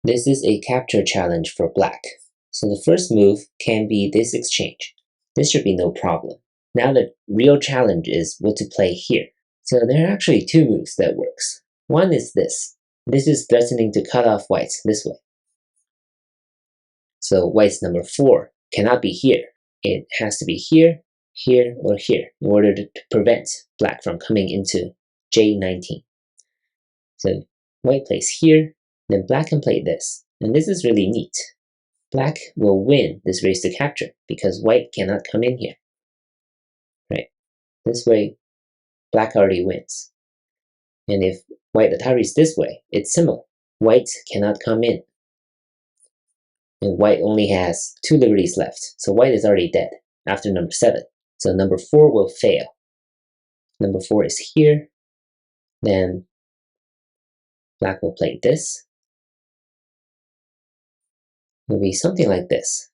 This is a capture challenge for black. So the first move can be this exchange. This should be no problem. Now the real challenge is what to play here. So there are actually two moves that works. One is this. This is threatening to cut off whites this way. So white's number 4 cannot be here. It has to be here, here, or here in order to prevent black from coming into J19. So white plays here, then black can play this. And this is really neat. Black will win this race to capture because white cannot come in here. Right? This way, black already wins. And if white attaries this way, it's similar. White cannot come in. And white only has 2 liberties left. So white is already dead after number 7. So number 4 will fail. Number 4 is here. Then black will play this. It will be something like this.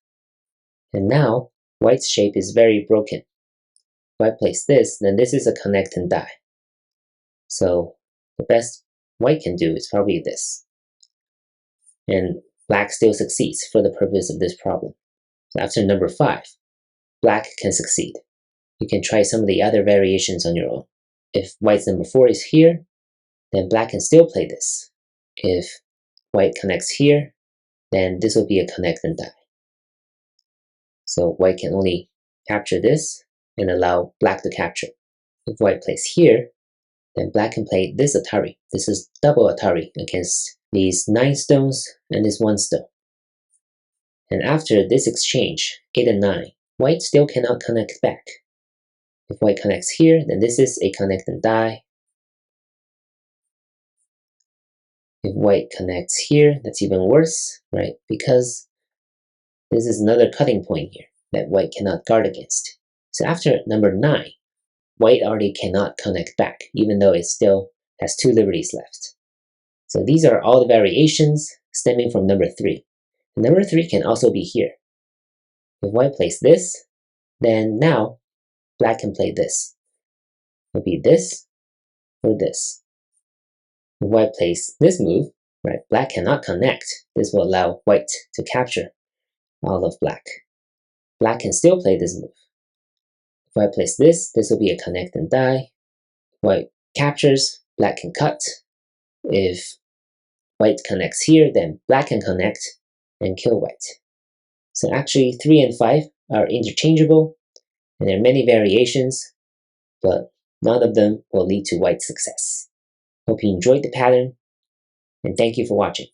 And now white's shape is very broken. If white plays this, then this is a connect and die. So the best white can do is probably this. And black still succeeds for the purpose of this problem. So after number 5, black can succeed. You can try some of the other variations on your own. If white's number 4 is here, then black can still play this. If white connects here, then this will be a connect and die. So white can only capture this and allow black to capture. If white plays here, then black can play this Atari. This is double Atari against these 9 stones and this 1 stone. And after this exchange, 8 and 9, white still cannot connect back. If white connects here, then this is a connect and die. If white connects here, that's even worse, right? Because this is another cutting point here that white cannot guard against. So after number 9, white already cannot connect back, even though it still has 2 liberties left. So these are all the variations stemming from number 3. And number 3 can also be here. If white plays this, then now black can play this. It will be this or this. If white plays this move, right, black cannot connect. This will allow white to capture all of black. Black can still play this move. If white plays this, this will be a connect and die. White captures, black can cut. If white connects here, then black can connect and kill white. So actually 3 and 5 are interchangeable, and there are many variations, but none of them will lead to white success. Hope you enjoyed the pattern, and thank you for watching.